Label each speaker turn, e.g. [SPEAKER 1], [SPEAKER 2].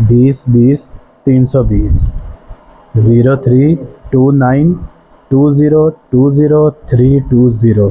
[SPEAKER 1] 20 20 320 0329 20 20 320۔